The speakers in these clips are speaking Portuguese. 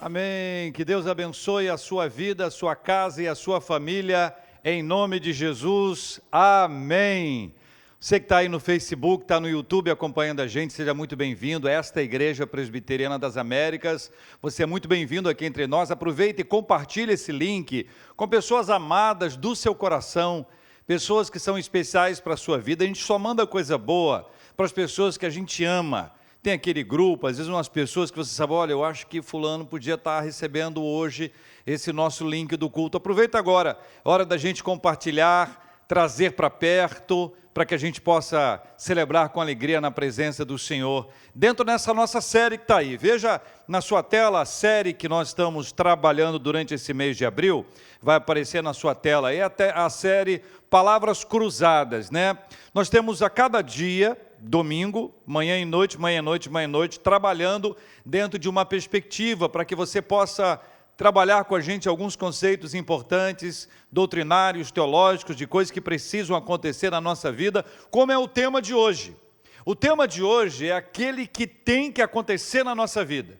Amém. Que Deus abençoe a sua vida, a sua casa e a sua família, em nome de Jesus. Amém. Você que está aí no Facebook, está no YouTube acompanhando a gente, seja muito bem-vindo a esta Igreja Presbiteriana das Américas. Você é muito bem-vindo aqui entre nós. Aproveite e compartilhe esse link com pessoas amadas do seu coração, pessoas que são especiais para a sua vida. A gente só manda coisa boa para as pessoas que a gente ama. Tem aquele grupo, às vezes umas pessoas que você sabe, olha, eu acho que fulano podia estar recebendo hoje esse nosso link do culto. Aproveita agora, é hora da gente compartilhar, trazer para perto, para que a gente possa celebrar com alegria na presença do Senhor. Dentro dessa nossa série que está aí, veja na sua tela a série que nós estamos trabalhando durante esse mês de abril, vai aparecer na sua tela aí até a série Palavras Cruzadas, né? Nós temos a cada dia, domingo, manhã e noite, manhã e noite, manhã e noite, trabalhando dentro de uma perspectiva para que você possa trabalhar com a gente alguns conceitos importantes, doutrinários, teológicos, de coisas que precisam acontecer na nossa vida, como é o tema de hoje. O tema de hoje é aquele que tem que acontecer na nossa vida.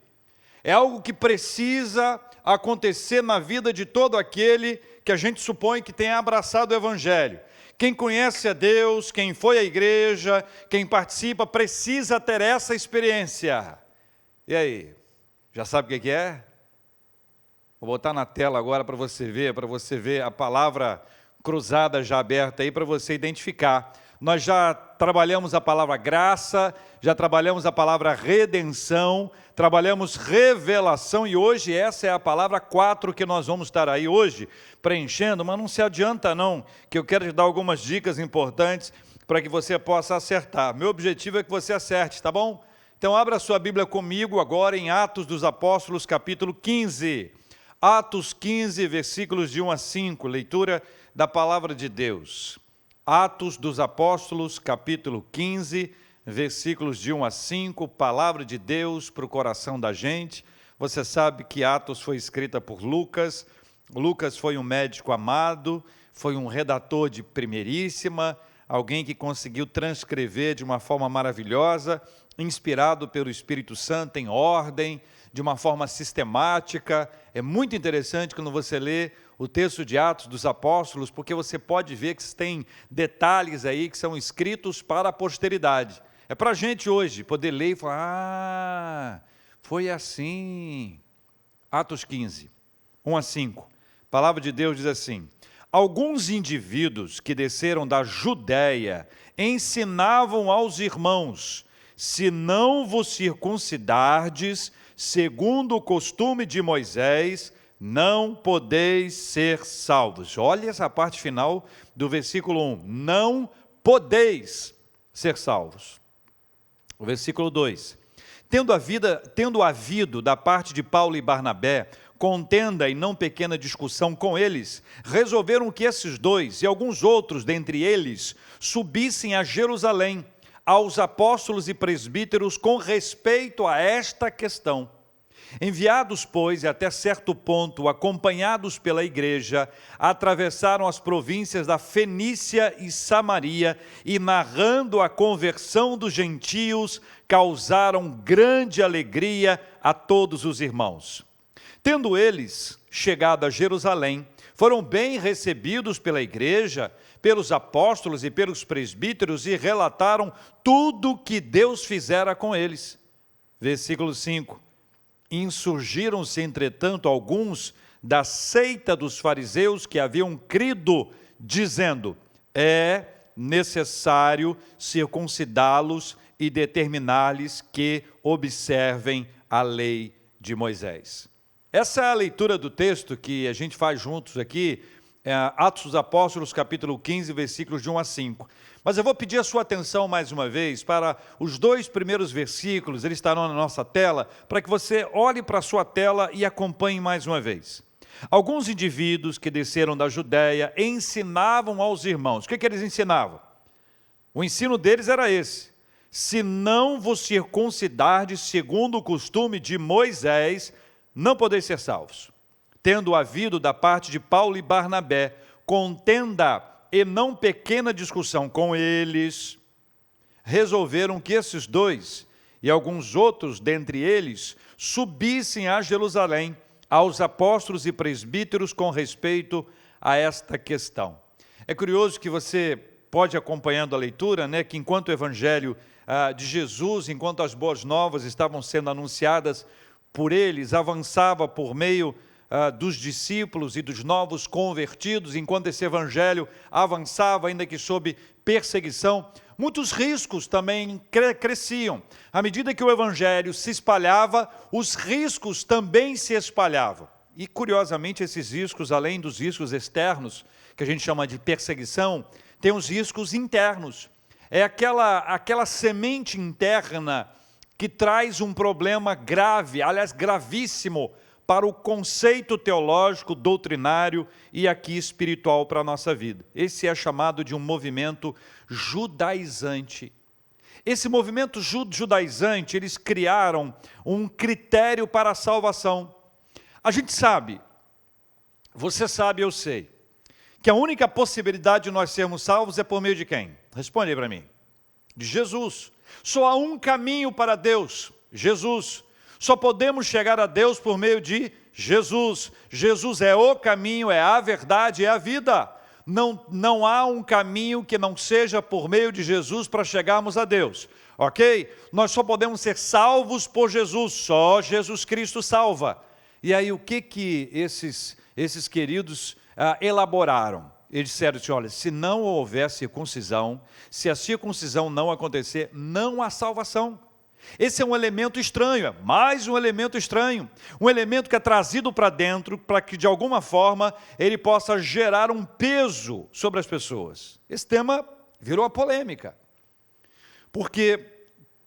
É algo que precisa acontecer na vida de todo aquele que a gente supõe que tenha abraçado o Evangelho. Quem conhece a Deus, quem foi à igreja, quem participa, precisa ter essa experiência. E aí, já sabe o que é? Vou botar na tela agora para você ver a palavra cruzada já aberta aí para você identificar. Nós já trabalhamos a palavra graça, já trabalhamos a palavra redenção, trabalhamos revelação e hoje essa é a palavra 4 que nós vamos estar aí hoje preenchendo, mas não se adianta não, que eu quero te dar algumas dicas importantes para que você possa acertar. Meu objetivo é que você acerte, tá bom? Então abra sua Bíblia comigo agora em Atos dos Apóstolos, capítulo 15. Atos 15, versículos de 1 a 5, leitura da palavra de Deus. Atos dos Apóstolos, capítulo 15, versículos de 1 a 5, palavra de Deus para o coração da gente. Você sabe que Atos foi escrita por Lucas. Lucas foi um médico amado, foi um redator de primeiríssima, alguém que conseguiu transcrever de uma forma maravilhosa, inspirado pelo Espírito Santo em ordem, de uma forma sistemática. É muito interessante quando você lê o texto de Atos dos Apóstolos, porque você pode ver que tem detalhes aí que são escritos para a posteridade. É para a gente hoje poder ler e falar, foi assim. Atos 15, 1 a 5. A palavra de Deus diz assim: alguns indivíduos que desceram da Judéia ensinavam aos irmãos, se não vos circuncidardes, segundo o costume de Moisés, não podeis ser salvos. Olha essa parte final do versículo 1. Não podeis ser salvos. O versículo 2. Tendo havido da parte de Paulo e Barnabé contenda e não pequena discussão com eles, resolveram que esses dois e alguns outros dentre eles subissem a Jerusalém aos apóstolos e presbíteros com respeito a esta questão. Enviados, pois, e até certo ponto, acompanhados pela igreja, atravessaram as províncias da Fenícia e Samaria e, narrando a conversão dos gentios, causaram grande alegria a todos os irmãos. Tendo eles chegado a Jerusalém, foram bem recebidos pela igreja, pelos apóstolos e pelos presbíteros e relataram tudo que Deus fizera com eles. Versículo 5. Insurgiram-se, entretanto, alguns da seita dos fariseus que haviam crido, dizendo, é necessário circuncidá-los e determinar-lhes que observem a lei de Moisés. Essa é a leitura do texto que a gente faz juntos aqui, Atos dos Apóstolos, capítulo 15, versículos de 1 a 5. Mas eu vou pedir a sua atenção mais uma vez para os 2 primeiros versículos, eles estarão na nossa tela, para que você olhe para a sua tela e acompanhe mais uma vez. Alguns indivíduos que desceram da Judéia ensinavam aos irmãos. O que eles ensinavam? O ensino deles era esse: se não vos circuncidardes segundo o costume de Moisés, não podeis ser salvos. Tendo havido da parte de Paulo e Barnabé contenda e não pequena discussão com eles, resolveram que esses dois e alguns outros dentre eles subissem a Jerusalém aos apóstolos e presbíteros com respeito a esta questão. É curioso que você pode, acompanhando a leitura, né, que enquanto o evangelho de Jesus, enquanto as boas novas estavam sendo anunciadas por eles, avançava por meio dos discípulos e dos novos convertidos, enquanto esse evangelho avançava, ainda que sob perseguição, muitos riscos também cresciam. À medida que o evangelho se espalhava, os riscos também se espalhavam. E, curiosamente, esses riscos, além dos riscos externos, que a gente chama de perseguição, tem os riscos internos. É aquela semente interna que traz um problema grave, aliás, gravíssimo, para o conceito teológico, doutrinário e aqui espiritual para a nossa vida. Esse é chamado de um movimento judaizante. Esse movimento judaizante, eles criaram um critério para a salvação. A gente sabe, você sabe, eu sei, que a única possibilidade de nós sermos salvos é por meio de quem? Responde aí para mim. De Jesus. Só há um caminho para Deus, Jesus. Só podemos chegar a Deus por meio de Jesus. Jesus é o caminho, é a verdade, é a vida. Não há um caminho que não seja por meio de Jesus para chegarmos a Deus, ok? Nós só podemos ser salvos por Jesus, só Jesus Cristo salva. E aí o que esses queridos elaboraram? Eles disseram assim, olha, se não houver circuncisão, se a circuncisão não acontecer, não há salvação. Esse é um elemento estranho, mais um elemento estranho, um elemento que é trazido para dentro, para que de alguma forma ele possa gerar um peso sobre as pessoas. Esse tema virou a polêmica, porque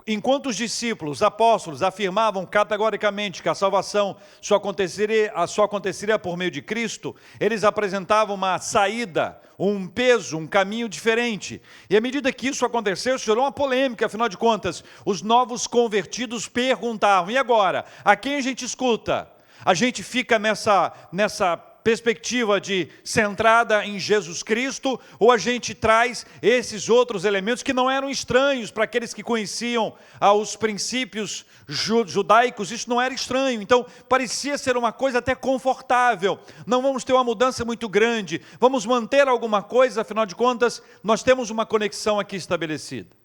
enquanto os discípulos, apóstolos, afirmavam categoricamente que a salvação só aconteceria por meio de Cristo, eles apresentavam uma saída, um peso, um caminho diferente. E à medida que isso aconteceu, gerou uma polêmica, afinal de contas, os novos convertidos perguntavam, e agora? A quem a gente escuta? A gente fica nessa perspectiva de centrada em Jesus Cristo, ou a gente traz esses outros elementos que não eram estranhos para aqueles que conheciam os princípios judaicos, isso não era estranho, então parecia ser uma coisa até confortável, não vamos ter uma mudança muito grande, vamos manter alguma coisa, afinal de contas, nós temos uma conexão aqui estabelecida.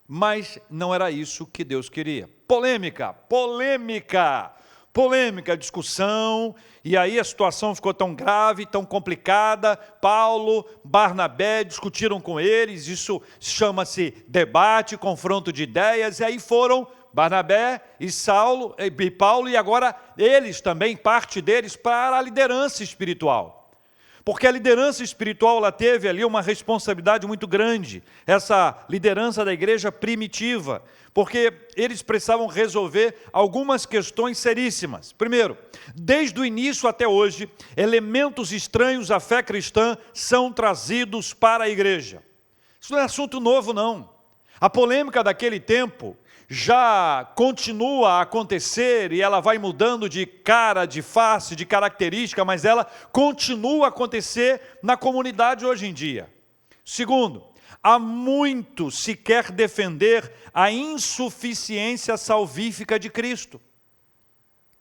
Mas não era isso que Deus queria. Polêmica, discussão, e aí a situação ficou tão grave, tão complicada, Paulo, Barnabé discutiram com eles, isso chama-se debate, confronto de ideias, e aí foram Barnabé e Paulo, e agora eles também, parte deles, para a liderança espiritual. Porque a liderança espiritual, ela teve ali uma responsabilidade muito grande, essa liderança da igreja primitiva, porque eles precisavam resolver algumas questões seríssimas. Primeiro, desde o início até hoje, elementos estranhos à fé cristã são trazidos para a igreja. Isso não é assunto novo, não. A polêmica daquele tempo já continua a acontecer e ela vai mudando de cara, de face, de característica, mas ela continua a acontecer na comunidade hoje em dia. Segundo, há muito se quer defender a insuficiência salvífica de Cristo.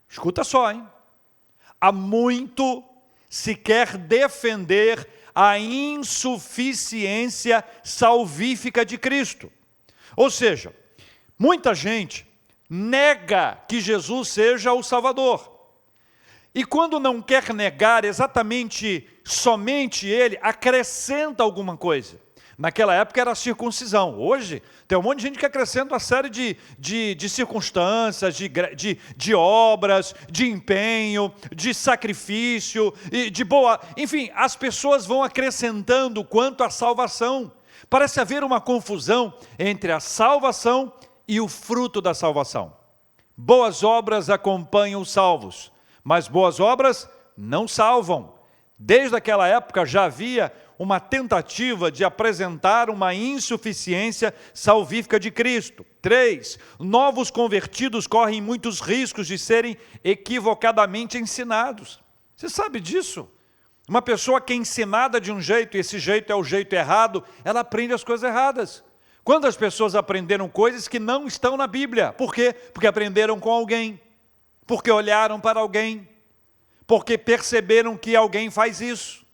Escuta só, hein? Há muito se quer defender a insuficiência salvífica de Cristo. Ou seja, muita gente nega que Jesus seja o Salvador. E quando não quer negar exatamente somente Ele, acrescenta alguma coisa. Naquela época era a circuncisão. Hoje tem um monte de gente que acrescenta uma série de circunstâncias, de obras, de empenho, de sacrifício, de boa... Enfim, as pessoas vão acrescentando quanto à salvação. Parece haver uma confusão entre a salvação e o fruto da salvação. Boas obras acompanham os salvos, mas boas obras não salvam. Desde aquela época já havia uma tentativa de apresentar uma insuficiência salvífica de Cristo. 3, novos convertidos correm muitos riscos de serem equivocadamente ensinados. Você sabe disso? Uma pessoa que é ensinada de um jeito, e esse jeito é o jeito errado, ela aprende as coisas erradas. Quantas pessoas aprenderam coisas que não estão na Bíblia? Por quê? Porque aprenderam com alguém, porque olharam para alguém, porque perceberam que alguém faz isso.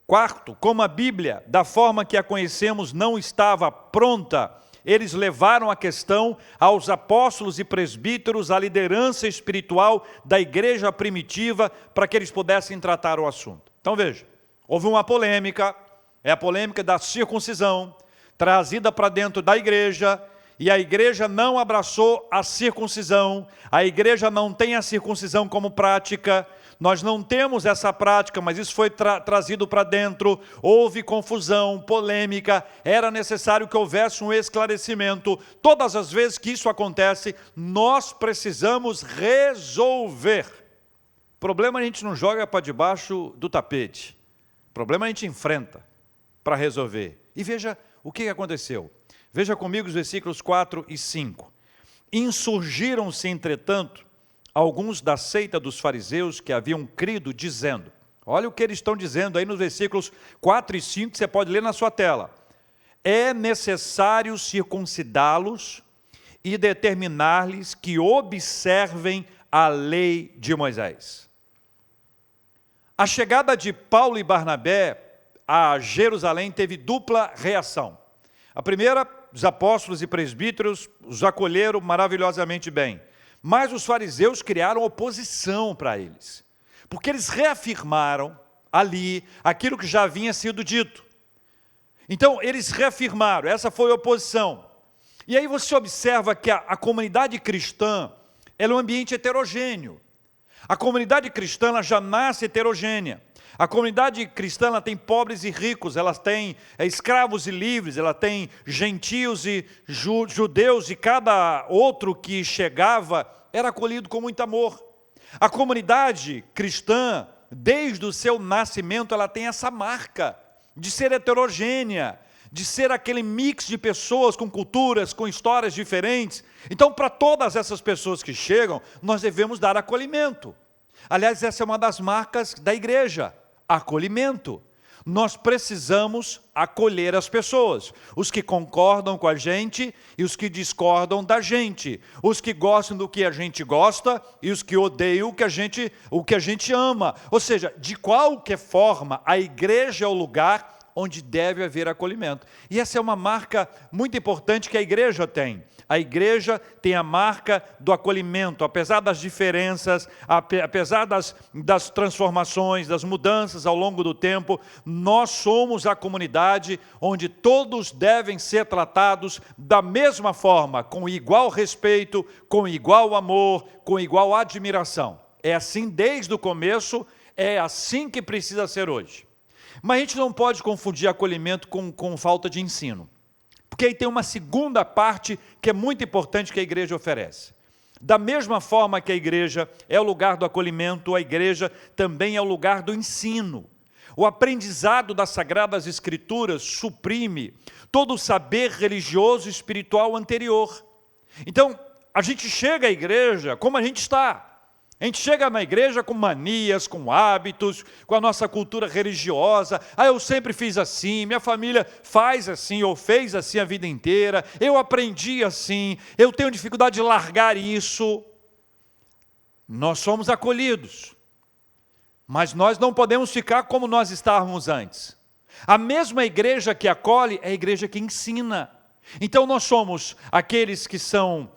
Quarto, como a Bíblia, da forma que a conhecemos, não estava pronta, eles levaram a questão aos apóstolos e presbíteros, à liderança espiritual da igreja primitiva, para que eles pudessem tratar o assunto. Então veja, houve uma polêmica, é a polêmica da circuncisão, trazida para dentro da igreja, e a igreja não abraçou a circuncisão, a igreja não tem a circuncisão como prática, nós não temos essa prática, mas isso foi trazido para dentro, houve confusão, polêmica, era necessário que houvesse um esclarecimento. Todas as vezes que isso acontece, nós precisamos resolver. Problema a gente não joga para debaixo do tapete, problema a gente enfrenta para resolver. E veja o que aconteceu. Veja comigo os versículos 4 e 5. Insurgiram-se, entretanto, alguns da seita dos fariseus que haviam crido, dizendo, olha o que eles estão dizendo aí nos versículos 4 e 5, que você pode ler na sua tela. É necessário circuncidá-los e determinar-lhes que observem a lei de Moisés. A chegada de Paulo e Barnabé a Jerusalém teve dupla reação. A primeira, os apóstolos e presbíteros os acolheram maravilhosamente bem. Mas os fariseus criaram oposição para eles, porque eles reafirmaram ali aquilo que já havia sido dito. Então, eles reafirmaram, essa foi a oposição. E aí você observa que a comunidade cristã, ela é um ambiente heterogêneo. A comunidade cristã ela já nasce heterogênea. A comunidade cristã ela tem pobres e ricos, ela tem escravos e livres, ela tem gentios e judeus, e cada outro que chegava era acolhido com muito amor. A comunidade cristã, desde o seu nascimento, ela tem essa marca de ser heterogênea, de ser aquele mix de pessoas com culturas, com histórias diferentes. Então, para todas essas pessoas que chegam, nós devemos dar acolhimento. Aliás, essa é uma das marcas da igreja, acolhimento. Nós precisamos acolher as pessoas, os que concordam com a gente e os que discordam da gente, os que gostam do que a gente gosta e os que odeiam o que a gente ama. Ou seja, de qualquer forma, a igreja é o lugar onde deve haver acolhimento. E essa é uma marca muito importante que a igreja tem. A igreja tem a marca do acolhimento, apesar das diferenças, apesar das transformações, das mudanças ao longo do tempo, nós somos a comunidade onde todos devem ser tratados da mesma forma, com igual respeito, com igual amor, com igual admiração. É assim desde o começo, é assim que precisa ser hoje. Mas a gente não pode confundir acolhimento com falta de ensino. Porque aí tem uma segunda parte que é muito importante que a igreja oferece. Da mesma forma que a igreja é o lugar do acolhimento, a igreja também é o lugar do ensino. O aprendizado das Sagradas Escrituras suprime todo o saber religioso e espiritual anterior. Então, a gente chega à igreja como a gente está. A gente chega na igreja com manias, com hábitos, com a nossa cultura religiosa. Eu sempre fiz assim, minha família faz assim ou fez assim a vida inteira. Eu aprendi assim, eu tenho dificuldade de largar isso. Nós somos acolhidos, mas nós não podemos ficar como nós estávamos antes. A mesma igreja que acolhe é a igreja que ensina. Então nós somos aqueles que são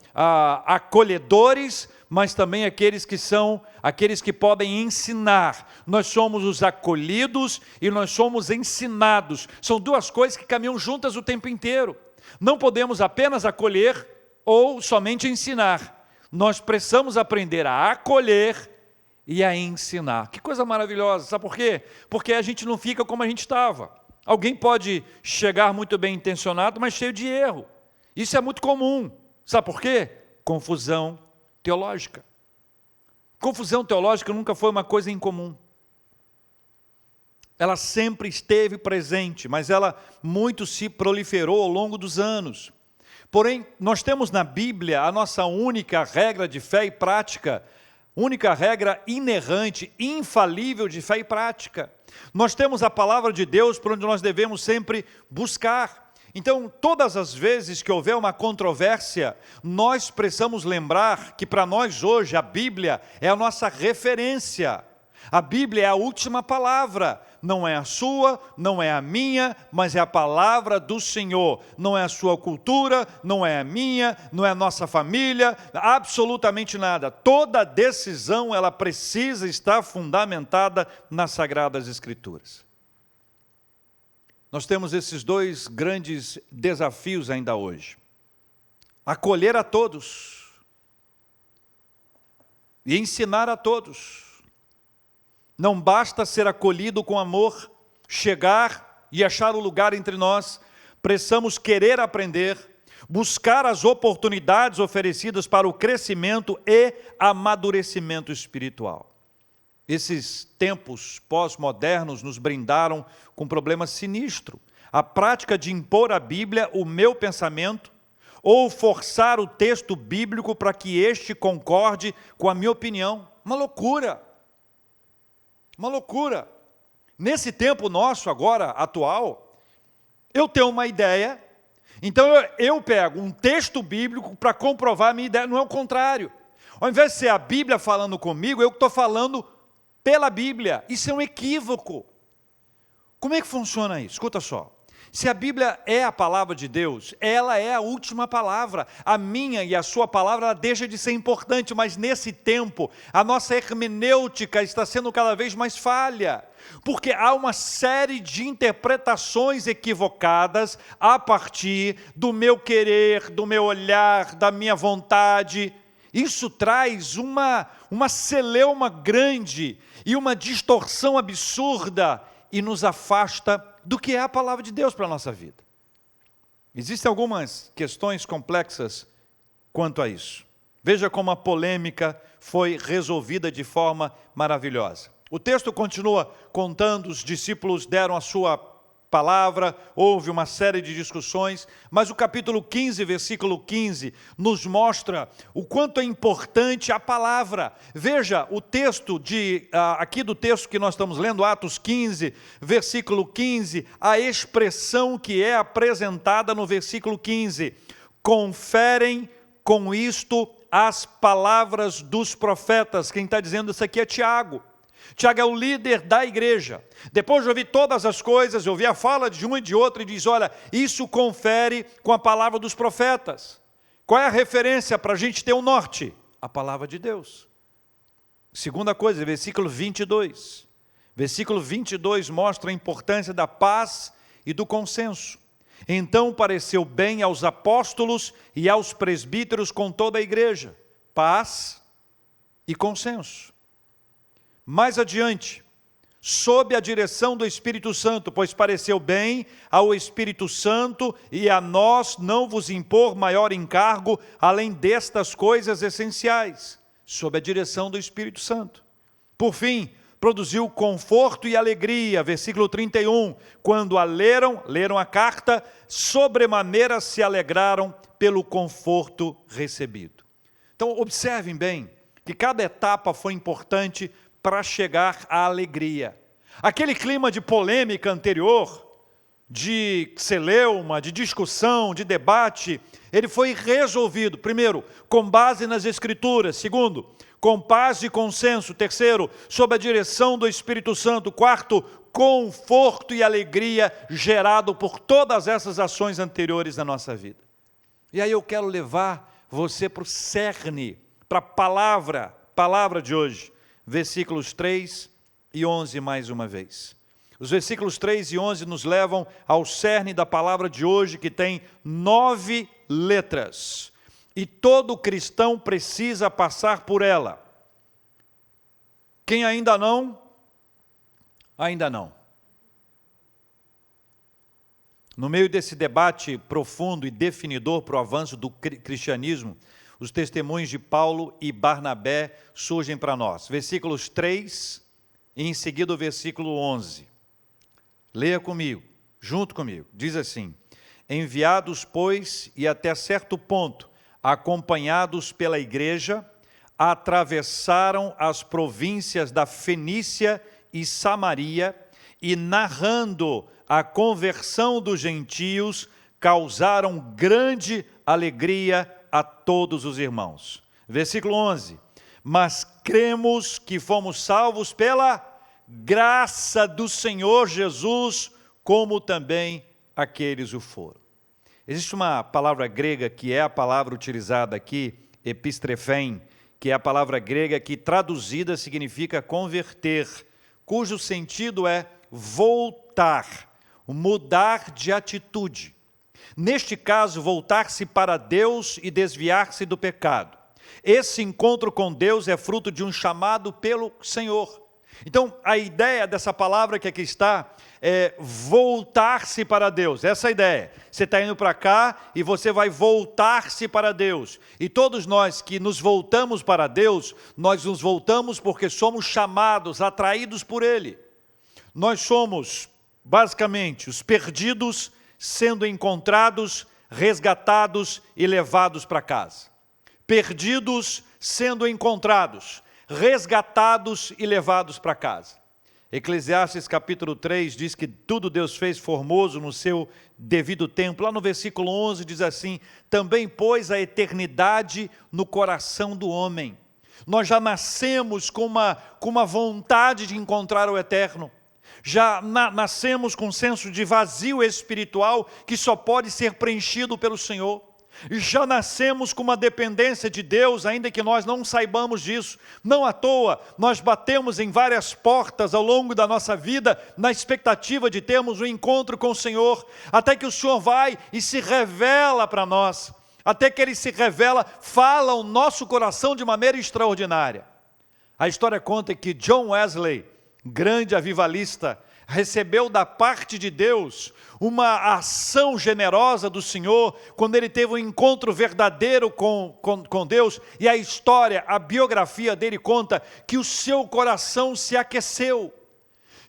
acolhedores, mas também aqueles que podem ensinar. Nós somos os acolhidos e nós somos ensinados. São duas coisas que caminham juntas o tempo inteiro. Não podemos apenas acolher ou somente ensinar. Nós precisamos aprender a acolher e a ensinar. Que coisa maravilhosa, sabe por quê? Porque a gente não fica como a gente estava. Alguém pode chegar muito bem intencionado, mas cheio de erro. Isso é muito comum. Sabe por quê? Confusão teológica. Confusão teológica nunca foi uma coisa incomum. Ela sempre esteve presente, mas ela muito se proliferou ao longo dos anos. Porém, nós temos na Bíblia a nossa única regra de fé e prática, única regra inerrante, infalível de fé e prática. Nós temos a palavra de Deus por onde nós devemos sempre buscar. Então, todas as vezes que houver uma controvérsia, nós precisamos lembrar que para nós hoje a Bíblia é a nossa referência. A Bíblia é a última palavra, não é a sua, não é a minha, mas é a palavra do Senhor. Não é a sua cultura, não é a minha, não é a nossa família, absolutamente nada. Toda decisão, ela precisa estar fundamentada nas Sagradas Escrituras. Nós temos esses dois grandes desafios ainda hoje. Acolher a todos e ensinar a todos. Não basta ser acolhido com amor, chegar e achar o lugar entre nós. Precisamos querer aprender, buscar as oportunidades oferecidas para o crescimento e amadurecimento espiritual. Esses tempos pós-modernos nos brindaram com um problema sinistro. A prática de impor à Bíblia o meu pensamento ou forçar o texto bíblico para que este concorde com a minha opinião. Uma loucura. Uma loucura. Nesse tempo nosso agora, atual, eu tenho uma ideia, então eu pego um texto bíblico para comprovar a minha ideia, não é o contrário. Ao invés de ser a Bíblia falando comigo, eu estou falando pela Bíblia. Isso é um equívoco. Como é que funciona isso? Escuta só. Se a Bíblia é a palavra de Deus, ela é a última palavra. A minha e a sua palavra, ela deixa de ser importante, mas nesse tempo, a nossa hermenêutica está sendo cada vez mais falha, porque há uma série de interpretações equivocadas a partir do meu querer, do meu olhar, da minha vontade. Isso traz uma celeuma grande e uma distorção absurda e nos afasta do que é a palavra de Deus para a nossa vida. Existem algumas questões complexas quanto a isso. Veja como a polêmica foi resolvida de forma maravilhosa. O texto continua contando, os discípulos deram a sua palavra, houve uma série de discussões, mas o capítulo 15, versículo 15, nos mostra o quanto é importante a palavra. Veja o texto aqui do texto que nós estamos lendo, Atos 15, versículo 15, a expressão que é apresentada no versículo 15, conferem com isto as palavras dos profetas. Quem está dizendo isso aqui é Tiago. Tiago é o líder da igreja. Depois de ouvir todas as coisas, ouvir a fala de um e de outro, e diz, olha, isso confere com a palavra dos profetas. Qual é a referência para a gente ter um norte? A palavra de Deus. Segunda coisa, versículo 22. Versículo 22 mostra a importância da paz e do consenso. Então pareceu bem aos apóstolos e aos presbíteros com toda a igreja. Paz e consenso. Mais adiante, sob a direção do Espírito Santo, pois pareceu bem ao Espírito Santo e a nós não vos impor maior encargo, além destas coisas essenciais, sob a direção do Espírito Santo. Por fim, produziu conforto e alegria, versículo 31, quando a leram a carta, sobremaneira se alegraram pelo conforto recebido. Então, observem bem que cada etapa foi importante para chegar à alegria. Aquele clima de polêmica anterior, de celeuma, de discussão, de debate, ele foi resolvido, primeiro, com base nas Escrituras, segundo, com paz e consenso, terceiro, sob a direção do Espírito Santo, quarto, conforto e alegria gerado por todas essas ações anteriores na nossa vida. E aí eu quero levar você para o cerne, para a palavra de hoje, versículos 3 e 11 mais uma vez. Os versículos 3 e 11 nos levam ao cerne da palavra de hoje, que tem 9 letras. E todo cristão precisa passar por ela. Quem ainda não? Ainda não. No meio desse debate profundo e definidor para o avanço do cristianismo, os testemunhos de Paulo e Barnabé surgem para nós. Versículos 3 e em seguida o versículo 11. Leia comigo, junto comigo. Diz assim: enviados, pois, e até certo ponto, acompanhados pela igreja, atravessaram as províncias da Fenícia e Samaria e, narrando a conversão dos gentios, causaram grande alegria a todos os irmãos. Versículo 11. Mas cremos que fomos salvos pela graça do Senhor Jesus, como também aqueles o foram. Existe uma palavra grega que é a palavra utilizada aqui, epistrefém, que é a palavra grega que traduzida significa converter, cujo sentido é voltar, mudar de atitude. Neste caso, voltar-se para Deus e desviar-se do pecado. Esse encontro com Deus é fruto de um chamado pelo Senhor. Então, a ideia dessa palavra que aqui está é voltar-se para Deus. Essa é a ideia. Você está indo para cá e você vai voltar-se para Deus. E todos nós que nos voltamos para Deus, nós nos voltamos porque somos chamados, atraídos por Ele. Nós somos, basicamente, os perdidos sendo encontrados, resgatados e levados para casa. Perdidos sendo encontrados, resgatados e levados para casa. Eclesiastes capítulo 3 diz que tudo Deus fez formoso no seu devido tempo. Lá no versículo 11 diz assim: também pôs a eternidade no coração do homem. Nós já nascemos com uma vontade de encontrar o eterno. Já nascemos com um senso de vazio espiritual que só pode ser preenchido pelo Senhor. Já nascemos com uma dependência de Deus, ainda que nós não saibamos disso. Não à toa, nós batemos em várias portas ao longo da nossa vida, na expectativa de termos um encontro com o Senhor, até que o Senhor vai e se revela para nós, até que Ele se revela, fala ao nosso coração de maneira extraordinária. A história conta que John Wesley, grande avivalista, recebeu da parte de Deus uma ação generosa do Senhor, quando ele teve um encontro verdadeiro com Deus, e a história, a biografia dele conta que o seu coração se aqueceu,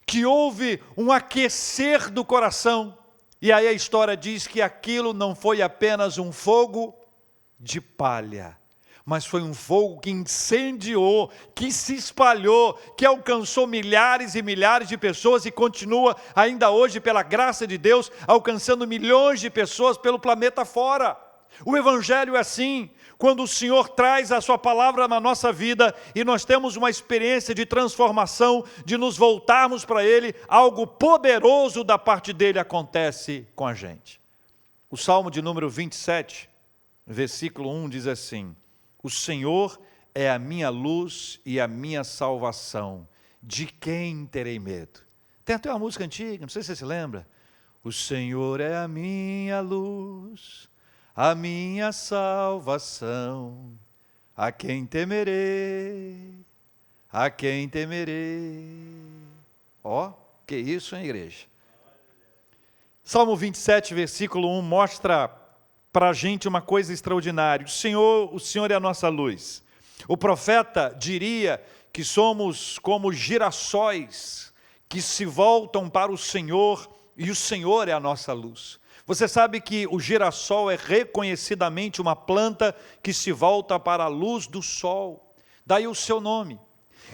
que houve um aquecer do coração, e aí a história diz que aquilo não foi apenas um fogo de palha, mas foi um fogo que incendiou, que se espalhou, que alcançou milhares e milhares de pessoas e continua ainda hoje, pela graça de Deus, alcançando milhões de pessoas pelo planeta fora. O Evangelho é assim, quando o Senhor traz a sua palavra na nossa vida e nós temos uma experiência de transformação, de nos voltarmos para Ele, algo poderoso da parte dEle acontece com a gente. O Salmo de número 27, versículo 1 diz assim: o Senhor é a minha luz e a minha salvação, de quem terei medo? Tem até uma música antiga, não sei se você se lembra. O Senhor é a minha luz, a minha salvação, a quem temerei, a quem temerei. Ó, que isso, hein, igreja? Salmo 27, versículo 1, mostra para a gente uma coisa extraordinária. O Senhor é a nossa luz. O profeta diria que somos como girassóis que se voltam para o Senhor, e o Senhor é a nossa luz. Você sabe que o girassol é reconhecidamente uma planta que se volta para a luz do sol, daí o seu nome.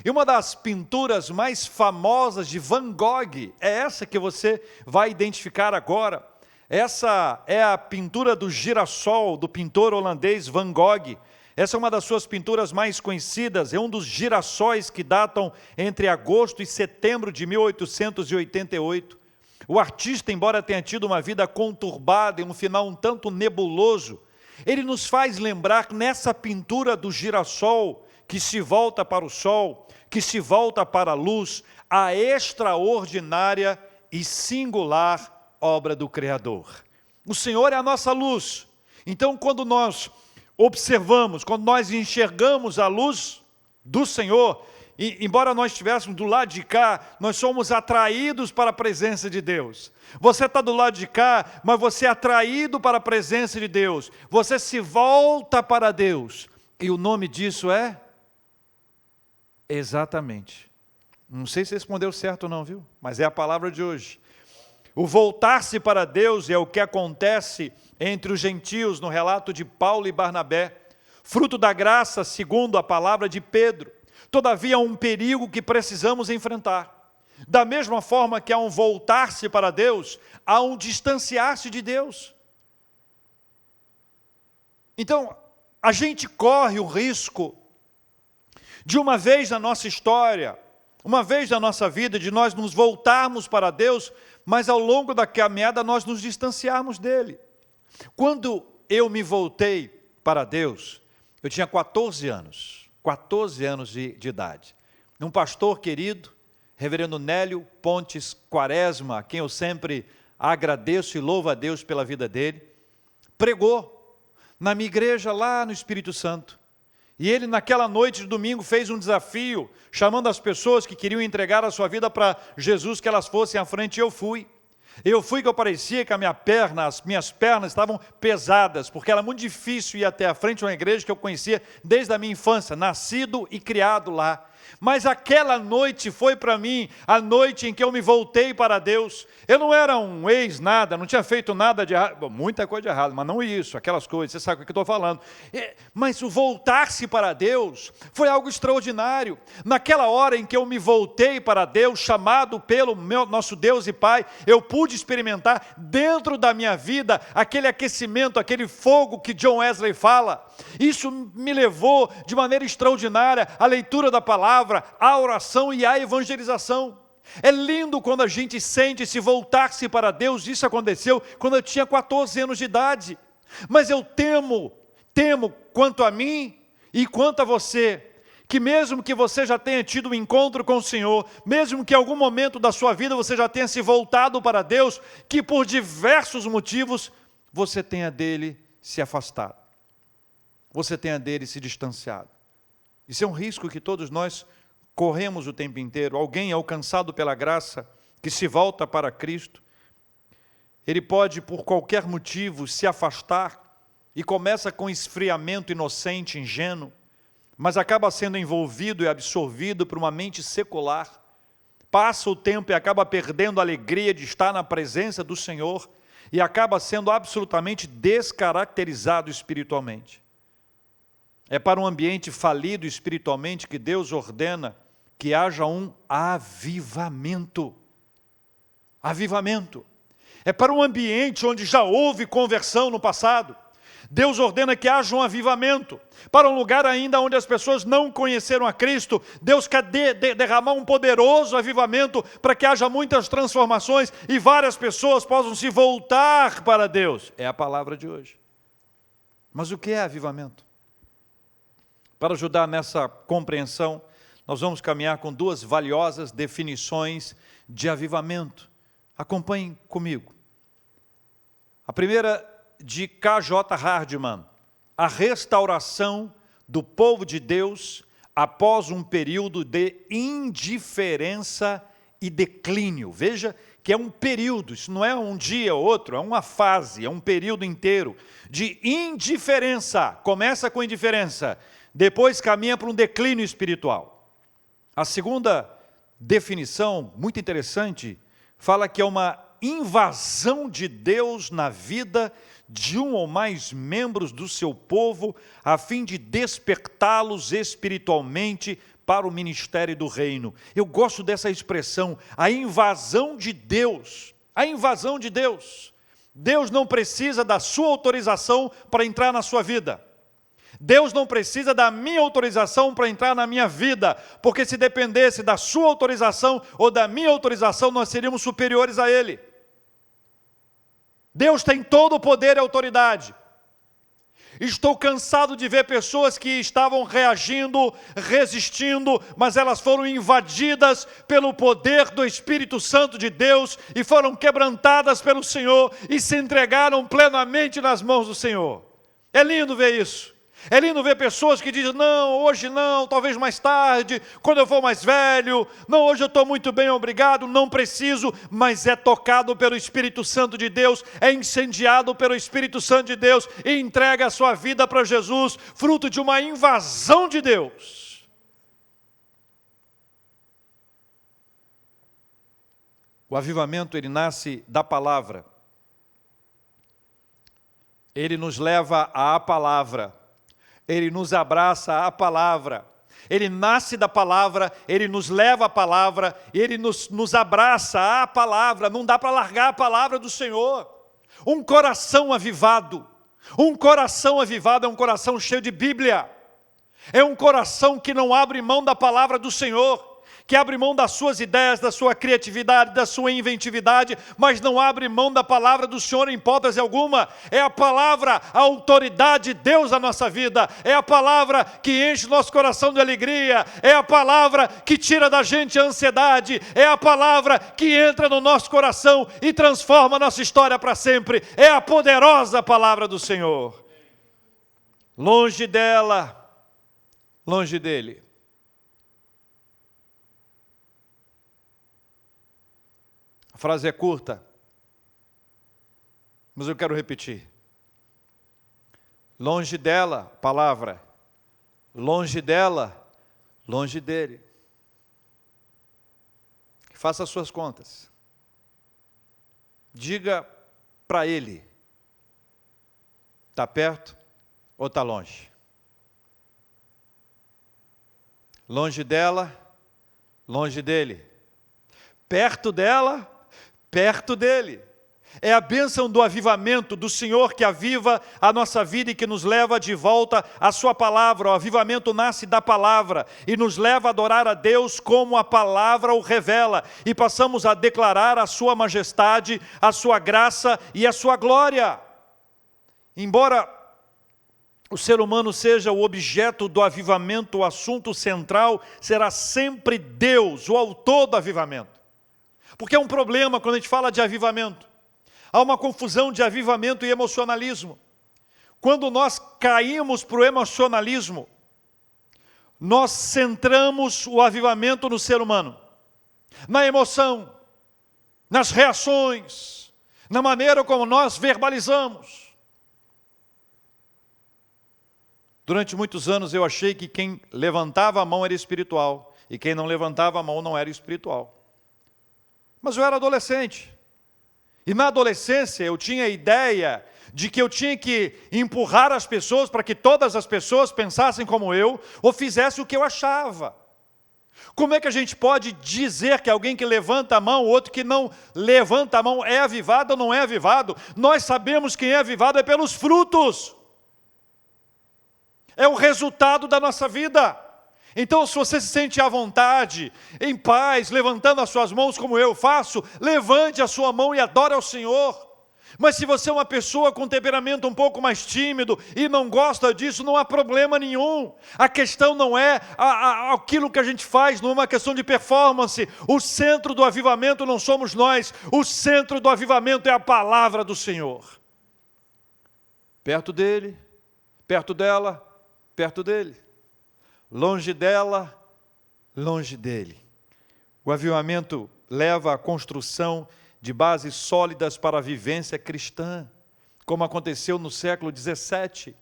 E uma das pinturas mais famosas de Van Gogh é essa que você vai identificar agora. Essa é a pintura do girassol, do pintor holandês Van Gogh. Essa é uma das suas pinturas mais conhecidas, é um dos girassóis que datam entre agosto e setembro de 1888. O artista, embora tenha tido uma vida conturbada e um final um tanto nebuloso, ele nos faz lembrar nessa pintura do girassol, que se volta para o sol, que se volta para a luz, a extraordinária e singular obra do Criador. O Senhor é a nossa luz. Então, quando nós observamos, quando nós enxergamos a luz do Senhor, e embora nós estivéssemos do lado de cá, nós somos atraídos para a presença de Deus. Você está do lado de cá, mas você é atraído para a presença de Deus. Você se volta para Deus. E o nome disso é? Exatamente. Não sei se respondeu certo ou não, viu? Mas é a palavra de hoje. O voltar-se para Deus é o que acontece entre os gentios no relato de Paulo e Barnabé, fruto da graça segundo a palavra de Pedro. Todavia há um perigo que precisamos enfrentar. Da mesma forma que há um voltar-se para Deus, há um distanciar-se de Deus. Então, a gente corre o risco de uma vez na nossa história, uma vez na nossa vida, de nós nos voltarmos para Deus, mas ao longo da caminhada nós nos distanciarmos dele. Quando eu me voltei para Deus, eu tinha 14 anos de idade. Um pastor querido, reverendo Nélio Pontes Quaresma, a quem eu sempre agradeço e louvo a Deus pela vida dele, pregou na minha igreja lá no Espírito Santo. E ele naquela noite de domingo fez um desafio, chamando as pessoas que queriam entregar a sua vida para Jesus, que elas fossem à frente, e eu fui. Que eu parecia que as minhas pernas estavam pesadas, porque era muito difícil ir até a frente de uma igreja que eu conhecia desde a minha infância, nascido e criado lá. Mas aquela noite foi para mim a noite em que eu me voltei para Deus. Eu não era um ex-nada, não tinha feito nada de errado, muita coisa de errado, mas não isso, aquelas coisas, você sabe o que eu estou falando. Mas o voltar-se para Deus foi algo extraordinário. Naquela hora em que eu me voltei para Deus, chamado pelo nosso Deus e Pai, eu pude experimentar dentro da minha vida aquele aquecimento, aquele fogo que John Wesley fala. Isso me levou de maneira extraordinária à leitura da palavra, à oração e à evangelização. É lindo quando a gente sente se voltar-se para Deus. Isso aconteceu quando eu tinha 14 anos de idade. Mas eu temo quanto a mim e quanto a você, que mesmo que você já tenha tido um encontro com o Senhor, mesmo que em algum momento da sua vida você já tenha se voltado para Deus, que por diversos motivos você tenha dele se afastado, você tenha dele se distanciado. Isso é um risco que todos nós corremos o tempo inteiro. Alguém alcançado pela graça, que se volta para Cristo, ele pode por qualquer motivo se afastar e começa com esfriamento inocente, ingênuo, mas acaba sendo envolvido e absorvido por uma mente secular, passa o tempo e acaba perdendo a alegria de estar na presença do Senhor e acaba sendo absolutamente descaracterizado espiritualmente. É para um ambiente falido espiritualmente que Deus ordena que haja um avivamento. Avivamento. É para um ambiente onde já houve conversão no passado. Deus ordena que haja um avivamento. Para um lugar ainda onde as pessoas não conheceram a Cristo, Deus quer derramar um poderoso avivamento para que haja muitas transformações e várias pessoas possam se voltar para Deus. É a palavra de hoje. Mas o que é avivamento? Para ajudar nessa compreensão, nós vamos caminhar com duas valiosas definições de avivamento. Acompanhem comigo. A primeira de K.J. Hardman, a restauração do povo de Deus após um período de indiferença e declínio. Veja que é um período, isso não é um dia ou outro, é uma fase, é um período inteiro de indiferença. Começa com indiferença, depois caminha para um declínio espiritual. A segunda definição, muito interessante, fala que é uma invasão de Deus na vida de um ou mais membros do seu povo, a fim de despertá-los espiritualmente para o ministério do reino. Eu gosto dessa expressão, a invasão de Deus. A invasão de Deus. Deus não precisa da sua autorização para entrar na sua vida. Deus não precisa da minha autorização para entrar na minha vida, porque se dependesse da sua autorização ou da minha autorização, nós seríamos superiores a Ele. Deus tem todo o poder e autoridade. Estou cansado de ver pessoas que estavam reagindo, resistindo, mas elas foram invadidas pelo poder do Espírito Santo de Deus e foram quebrantadas pelo Senhor e se entregaram plenamente nas mãos do Senhor. É lindo ver isso. É lindo ver pessoas que dizem, não, hoje não, talvez mais tarde, quando eu for mais velho, não, hoje eu estou muito bem, obrigado, não preciso, mas é tocado pelo Espírito Santo de Deus, é incendiado pelo Espírito Santo de Deus e entrega a sua vida para Jesus, fruto de uma invasão de Deus. O avivamento, ele nasce da palavra. Ele nos leva à palavra. Ele nos abraça à palavra, ele nasce da palavra, ele nos leva à palavra, ele nos abraça à palavra, não dá para largar a palavra do Senhor. Um coração avivado, Um coração avivado é um coração cheio de Bíblia. É um coração que não abre mão da palavra do Senhor, que abre mão das suas ideias, da sua criatividade, da sua inventividade, mas não abre mão da palavra do Senhor em hipótese alguma. É a palavra, a autoridade de Deus na nossa vida. É a palavra que enche nosso coração de alegria. É a palavra que tira da gente a ansiedade. É a palavra que entra no nosso coração e transforma a nossa história para sempre. É a poderosa palavra do Senhor. Longe dela, longe dele. A frase é curta, mas eu quero repetir. Longe dela, palavra. Longe dela, longe dele. Faça as suas contas. Diga para ele, está perto ou está longe? Longe dela, longe dele. Perto dela, perto dele. É a bênção do avivamento do Senhor que aviva a nossa vida e que nos leva de volta à sua palavra. O avivamento nasce da palavra e nos leva a adorar a Deus como a palavra o revela. E passamos a declarar a sua majestade, a sua graça e a sua glória. Embora o ser humano seja o objeto do avivamento, o assunto central será sempre Deus, o autor do avivamento. Porque é um problema quando a gente fala de avivamento. Há uma confusão de avivamento e emocionalismo. Quando nós caímos para o emocionalismo, nós centramos o avivamento no ser humano. Na emoção, nas reações, na maneira como nós verbalizamos. Durante muitos anos eu achei que quem levantava a mão era espiritual e quem não levantava a mão não era espiritual. Mas eu era adolescente, e na adolescência eu tinha a ideia de que eu tinha que empurrar as pessoas para que todas as pessoas pensassem como eu, ou fizessem o que eu achava. Como é que a gente pode dizer que alguém que levanta a mão, outro que não levanta a mão é avivado ou não é avivado? Nós sabemos quem é avivado é pelos frutos. É o resultado da nossa vida. Então, se você se sente à vontade, em paz, levantando as suas mãos como eu faço, levante a sua mão e adore ao Senhor. Mas se você é uma pessoa com temperamento um pouco mais tímido e não gosta disso, não há problema nenhum. A questão não é aquilo que a gente faz, não é uma questão de performance. O centro do avivamento não somos nós, o centro do avivamento é a palavra do Senhor. Perto dele, perto dela, perto dele. Longe dela, longe dele. O avivamento leva à construção de bases sólidas para a vivência cristã, como aconteceu no século XVII,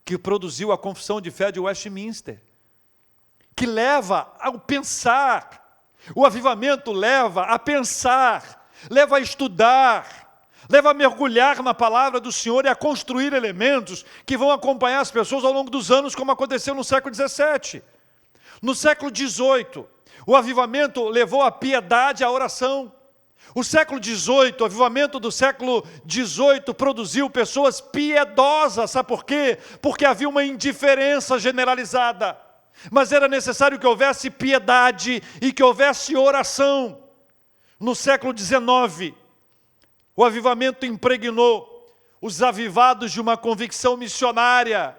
que produziu a Confissão de Fé de Westminster, que leva ao pensar. O avivamento leva a pensar, leva a estudar, leva a mergulhar na palavra do Senhor e a construir elementos que vão acompanhar as pessoas ao longo dos anos, como aconteceu no século XVII. No século XVIII, o avivamento levou a piedade à oração. O século XVIII, o avivamento do século XVIII produziu pessoas piedosas, sabe por quê? Porque havia uma indiferença generalizada. Mas era necessário que houvesse piedade e que houvesse oração. No século XIX, o avivamento impregnou os avivados de uma convicção missionária.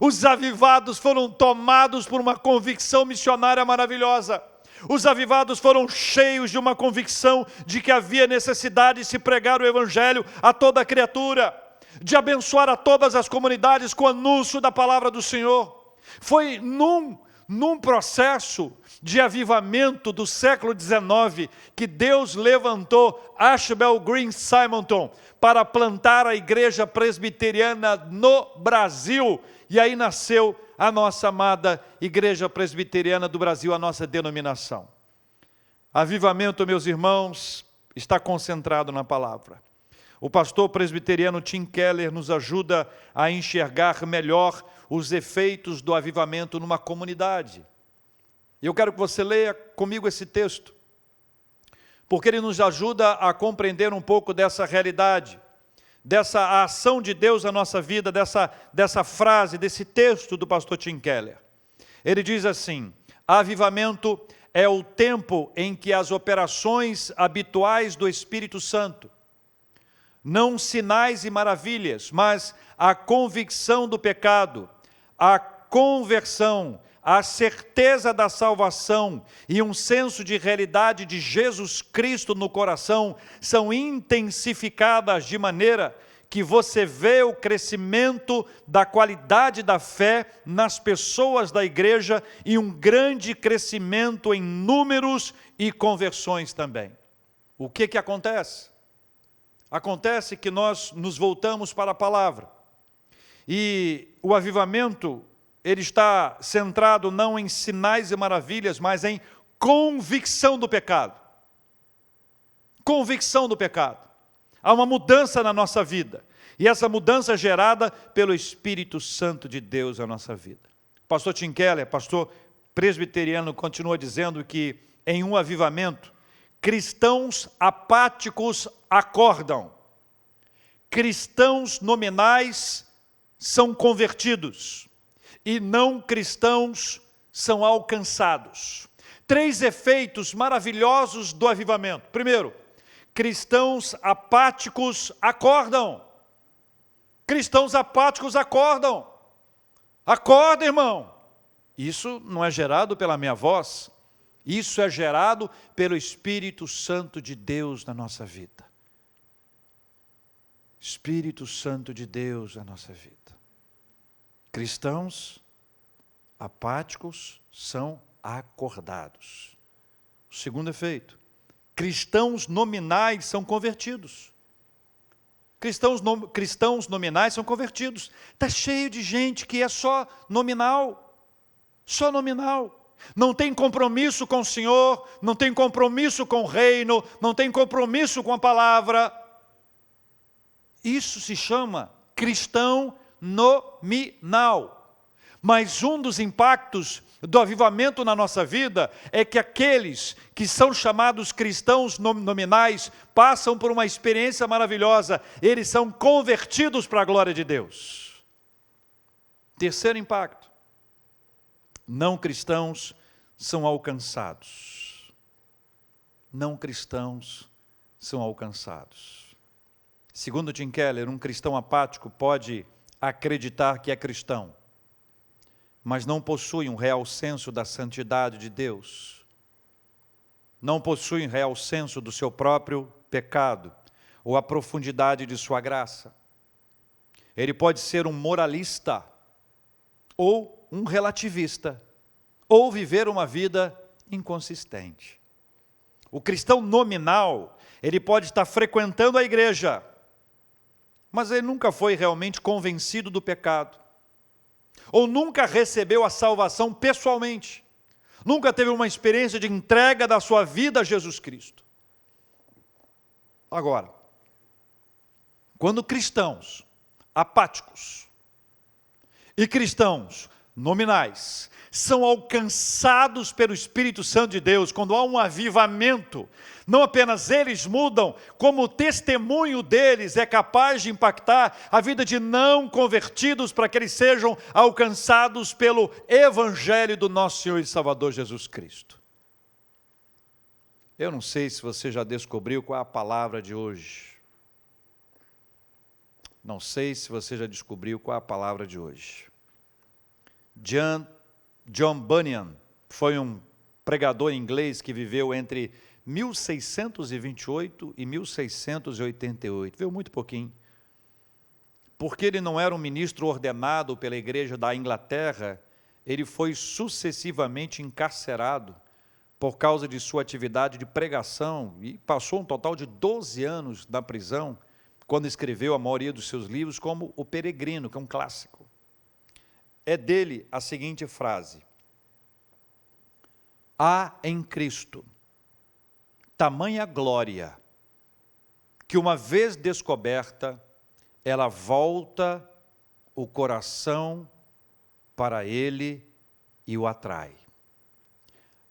Os avivados foram tomados por uma convicção missionária maravilhosa. Os avivados foram cheios de uma convicção de que havia necessidade de se pregar o Evangelho a toda criatura, de abençoar a todas as comunidades com o anúncio da palavra do Senhor. Foi num processo de avivamento do século XIX que Deus levantou Ashbel Green Simonton para plantar a igreja presbiteriana no Brasil. E aí nasceu a nossa amada Igreja Presbiteriana do Brasil, a nossa denominação. Avivamento, meus irmãos, está concentrado na palavra. O pastor presbiteriano Tim Keller nos ajuda a enxergar melhor os efeitos do avivamento numa comunidade. E eu quero que você leia comigo esse texto, porque ele nos ajuda a compreender um pouco dessa realidade. dessa ação de Deus na nossa vida, dessa frase, desse texto do pastor Tim Keller. Ele diz assim: avivamento é o tempo em que as operações habituais do Espírito Santo, não sinais e maravilhas, mas a convicção do pecado, a conversão, a certeza da salvação e um senso de realidade de Jesus Cristo no coração são intensificadas de maneira que você vê o crescimento da qualidade da fé nas pessoas da igreja e um grande crescimento em números e conversões também. O que acontece? Acontece que nós nos voltamos para a palavra. E o avivamento, ele está centrado não em sinais e maravilhas, mas em convicção do pecado. Convicção do pecado. Há uma mudança na nossa vida. E essa mudança é gerada pelo Espírito Santo de Deus na nossa vida. Pastor Tim Keller, pastor presbiteriano, continua dizendo que em um avivamento, cristãos apáticos acordam. Cristãos nominais são convertidos. E não cristãos são alcançados. 3 efeitos maravilhosos do avivamento. Primeiro, cristãos apáticos acordam. Cristãos apáticos acordam. Acorda, irmão. Isso não é gerado pela minha voz. Isso é gerado pelo Espírito Santo de Deus na nossa vida. Espírito Santo de Deus na nossa vida. Cristãos apáticos são acordados. O segundo efeito, cristãos nominais são convertidos. Cristãos nominais são convertidos. Está cheio de gente que é só nominal. Só nominal. Não tem compromisso com o Senhor, não tem compromisso com o reino, não tem compromisso com a palavra. Isso se chama cristão nominal. Mas um dos impactos do avivamento na nossa vida é que aqueles que são chamados cristãos nominais passam por uma experiência maravilhosa. Eles são convertidos para a glória de Deus. Terceiro impacto. Não cristãos são alcançados. Não cristãos são alcançados. Segundo Tim Keller, um cristão apático pode acreditar que é cristão, mas não possui um real senso da santidade de Deus. Não possui um real senso do seu próprio pecado, ou a profundidade de sua graça. Ele pode ser um moralista, ou um relativista, ou viver uma vida inconsistente. O cristão nominal, ele pode estar frequentando a igreja, mas ele nunca foi realmente convencido do pecado. Ou nunca recebeu a salvação pessoalmente. Nunca teve uma experiência de entrega da sua vida a Jesus Cristo. Agora, quando cristãos apáticos e cristãos nominais são alcançados pelo Espírito Santo de Deus, quando há um avivamento, não apenas eles mudam, como o testemunho deles é capaz de impactar a vida de não convertidos para que eles sejam alcançados pelo Evangelho do nosso Senhor e Salvador Jesus Cristo. Eu não sei se você já descobriu qual é a palavra de hoje. Não sei se você já descobriu qual é a palavra de hoje. John Bunyan foi um pregador inglês que viveu entre 1628 e 1688, viveu muito pouquinho. Porque ele não era um ministro ordenado pela igreja da Inglaterra, ele foi sucessivamente encarcerado por causa de sua atividade de pregação e passou um total de 12 anos na prisão, quando escreveu a maioria dos seus livros, como O Peregrino, que é um clássico. É dele a seguinte frase: há em Cristo tamanha glória, que uma vez descoberta, ela volta o coração para Ele e o atrai.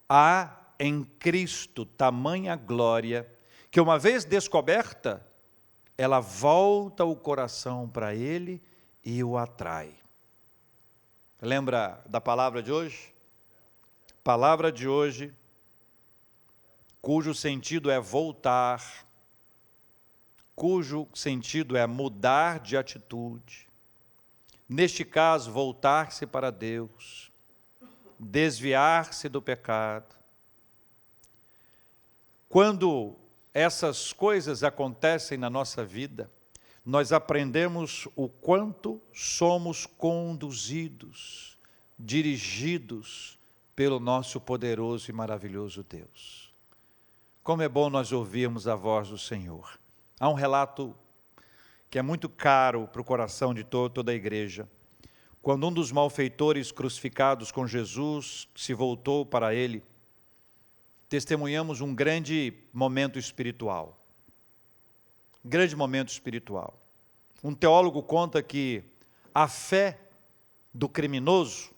Há em Cristo tamanha glória, que uma vez descoberta, ela volta o coração para Ele e o atrai. Lembra da palavra de hoje? Palavra de hoje, cujo sentido é voltar, cujo sentido é mudar de atitude. Neste caso, voltar-se para Deus, desviar-se do pecado. Quando essas coisas acontecem na nossa vida, nós aprendemos o quanto somos conduzidos, dirigidos pelo nosso poderoso e maravilhoso Deus. Como é bom nós ouvirmos a voz do Senhor. Há um relato que é muito caro para o coração de toda a igreja. Quando um dos malfeitores crucificados com Jesus se voltou para ele, testemunhamos um grande momento espiritual. Grande momento espiritual. Um teólogo conta que a fé do criminoso,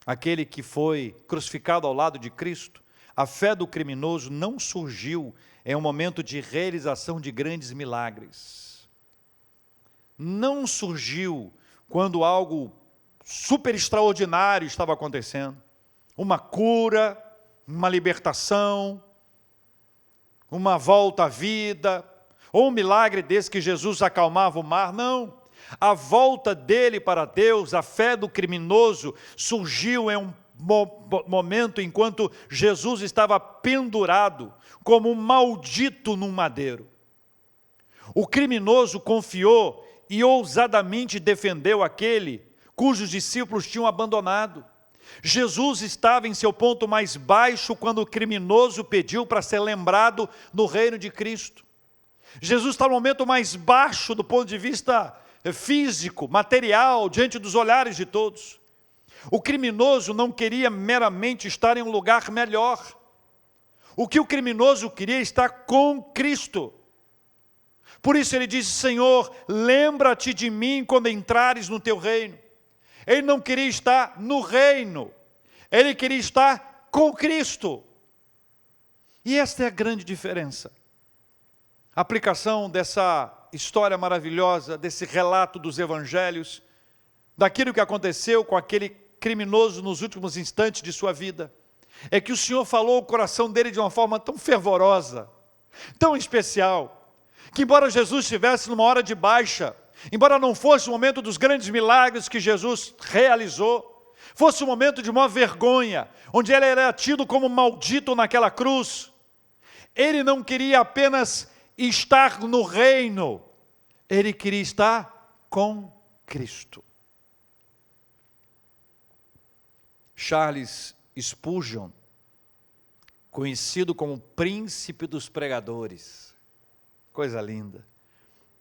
aquele que foi crucificado ao lado de Cristo, a fé do criminoso não surgiu em um momento de realização de grandes milagres. Não surgiu quando algo super extraordinário estava acontecendo. Uma cura, uma libertação, uma volta à vida, ou um milagre desse que Jesus acalmava o mar. Não. A volta dele para Deus, a fé do criminoso, surgiu em um momento enquanto Jesus estava pendurado como um maldito num madeiro. O criminoso confiou e ousadamente defendeu aquele cujos discípulos tinham abandonado. Jesus estava em seu ponto mais baixo quando o criminoso pediu para ser lembrado no reino de Cristo. Jesus está no momento mais baixo do ponto de vista físico, material, diante dos olhares de todos. O criminoso não queria meramente estar em um lugar melhor. O que o criminoso queria é estar com Cristo. Por isso ele disse: Senhor, lembra-te de mim quando entrares no teu reino. Ele não queria estar no reino, ele queria estar com Cristo. E esta é a grande diferença. A aplicação dessa história maravilhosa, desse relato dos evangelhos, daquilo que aconteceu com aquele criminoso nos últimos instantes de sua vida, é que o Senhor falou o coração dele de uma forma tão fervorosa, tão especial, que embora Jesus estivesse numa hora de baixa, embora não fosse o momento dos grandes milagres que Jesus realizou, fosse um momento de maior vergonha, onde ele era tido como maldito naquela cruz, ele não queria apenas estar no reino, ele queria estar com Cristo. Charles Spurgeon, conhecido como príncipe dos pregadores, coisa linda,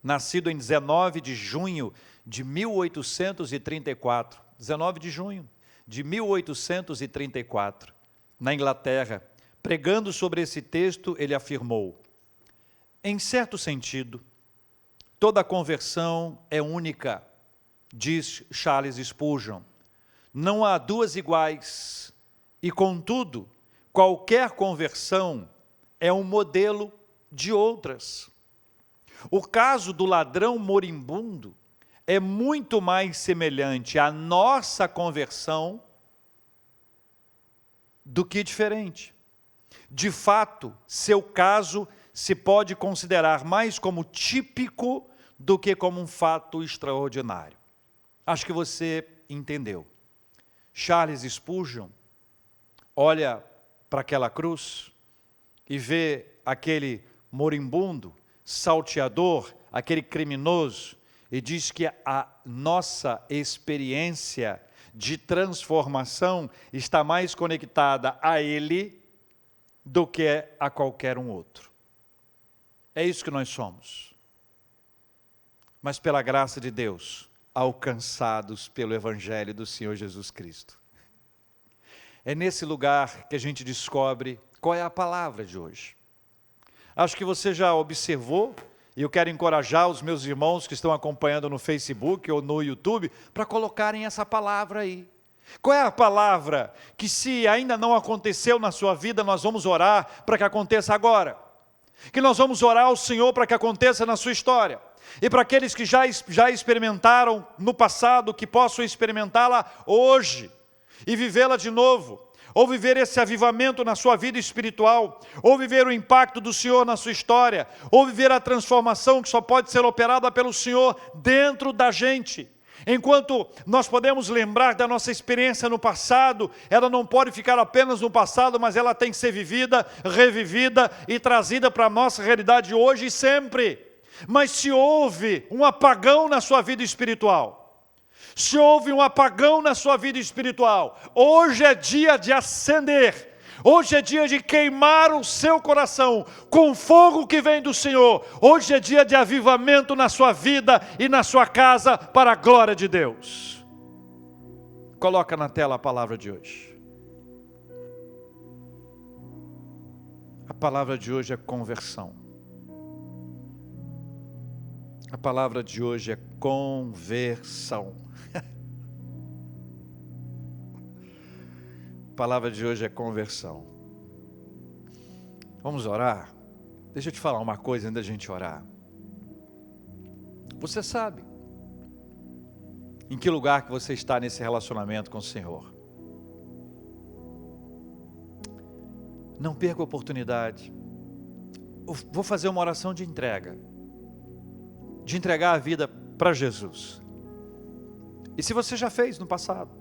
nascido em 19 de junho de 1834, 19 de junho de 1834, na Inglaterra, pregando sobre esse texto, ele afirmou: em certo sentido, toda conversão é única, diz Charles Spurgeon. Não há duas iguais, e contudo, qualquer conversão é um modelo de outras. O caso do ladrão moribundo é muito mais semelhante à nossa conversão do que diferente. De fato, seu caso se pode considerar mais como típico do que como um fato extraordinário. Acho que você entendeu. Charles Spurgeon olha para aquela cruz e vê aquele moribundo, salteador, aquele criminoso, e diz que a nossa experiência de transformação está mais conectada a ele do que a qualquer um outro. É isso que nós somos. Mas pela graça de Deus, alcançados pelo Evangelho do Senhor Jesus Cristo. É nesse lugar que a gente descobre qual é a palavra de hoje. Acho que você já observou, e eu quero encorajar os meus irmãos que estão acompanhando no Facebook ou no YouTube, para colocarem essa palavra aí. Qual é a palavra que, se ainda não aconteceu na sua vida, nós vamos orar para que aconteça agora? Que nós vamos orar ao Senhor para que aconteça na sua história? E para aqueles que já experimentaram no passado, que possam experimentá-la hoje e vivê-la de novo, ou viver esse avivamento na sua vida espiritual, ou viver o impacto do Senhor na sua história, ou viver a transformação que só pode ser operada pelo Senhor dentro da gente. Enquanto nós podemos lembrar da nossa experiência no passado, ela não pode ficar apenas no passado, mas ela tem que ser vivida, revivida e trazida para a nossa realidade hoje e sempre. Mas se houve um apagão na sua vida espiritual, se houve um apagão na sua vida espiritual, hoje é dia de acender, hoje é dia de queimar o seu coração com fogo que vem do Senhor, hoje é dia de avivamento na sua vida e na sua casa para a glória de Deus. Coloca na tela a palavra de hoje. A palavra de hoje é conversão. A palavra de hoje é conversão. A palavra de hoje é conversão. Vamos orar? Deixa eu te falar uma coisa antes da gente orar. Você sabe em que lugar que você está nesse relacionamento com o Senhor? Não perca a oportunidade. Vou fazer uma oração de entrega. De entregar a vida para Jesus. E se você já fez no passado,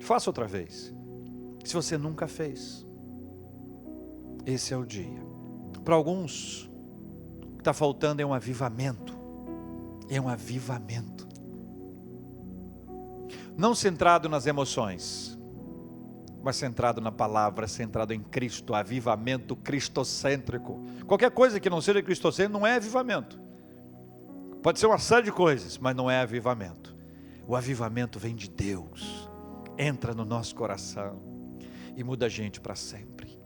faça outra vez. Se você nunca fez, esse é o dia. Para alguns, o que está faltando é um avivamento. É um avivamento. Não centrado nas emoções, mas centrado na palavra, centrado em Cristo. Avivamento cristocêntrico. Qualquer coisa que não seja cristocêntrico não é avivamento. Pode ser uma série de coisas, mas não é avivamento. O avivamento vem de Deus. Entra no nosso coração e muda a gente para sempre.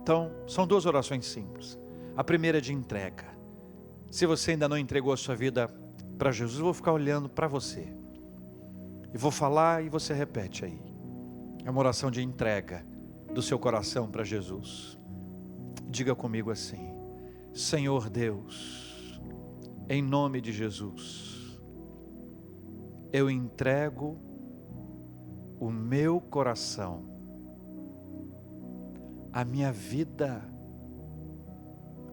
Então, são duas orações simples. A primeira é de entrega. Se você ainda não entregou a sua vida para Jesus, eu vou ficar olhando para você. E vou falar e você repete aí. É uma oração de entrega do seu coração para Jesus. Diga comigo assim: Senhor Deus, em nome de Jesus, eu entrego o meu coração, a minha vida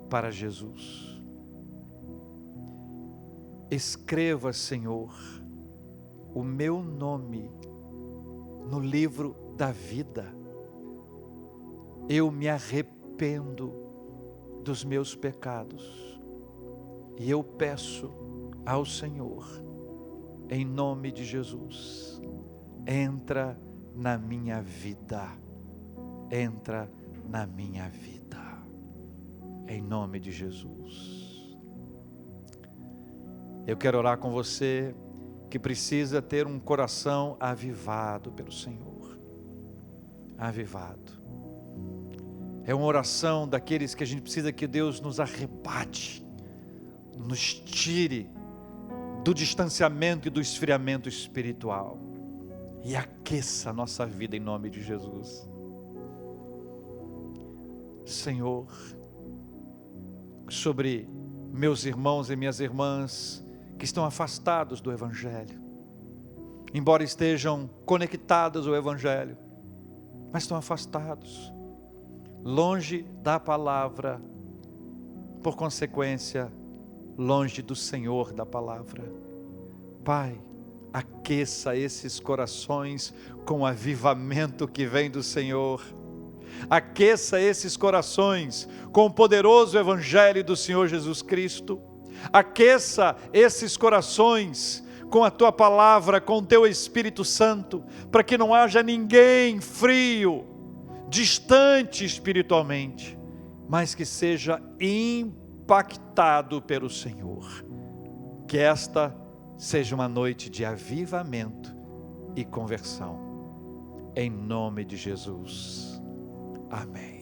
para Jesus. Escreva, Senhor, o meu nome no livro da vida. Eu me arrependo dos meus pecados. E eu peço ao Senhor, em nome de Jesus, entra na minha vida, entra na minha vida, em nome de Jesus. Eu quero orar com você que precisa ter um coração avivado pelo Senhor, avivado. É uma oração daqueles que a gente precisa que Deus nos arrebate, nos tire do distanciamento e do esfriamento espiritual e aqueça a nossa vida em nome de Jesus. Senhor, sobre meus irmãos e minhas irmãs que estão afastados do Evangelho, embora estejam conectados ao Evangelho, mas estão afastados, longe da palavra, por consequência, longe do Senhor da palavra. Pai, aqueça esses corações com o avivamento que vem do Senhor. Aqueça esses corações com o poderoso Evangelho do Senhor Jesus Cristo. Aqueça esses corações com a Tua palavra, com o Teu Espírito Santo, para que não haja ninguém frio, distante espiritualmente, mas que seja impactado pelo Senhor. Que esta seja uma noite de avivamento e conversão, em nome de Jesus. Amém.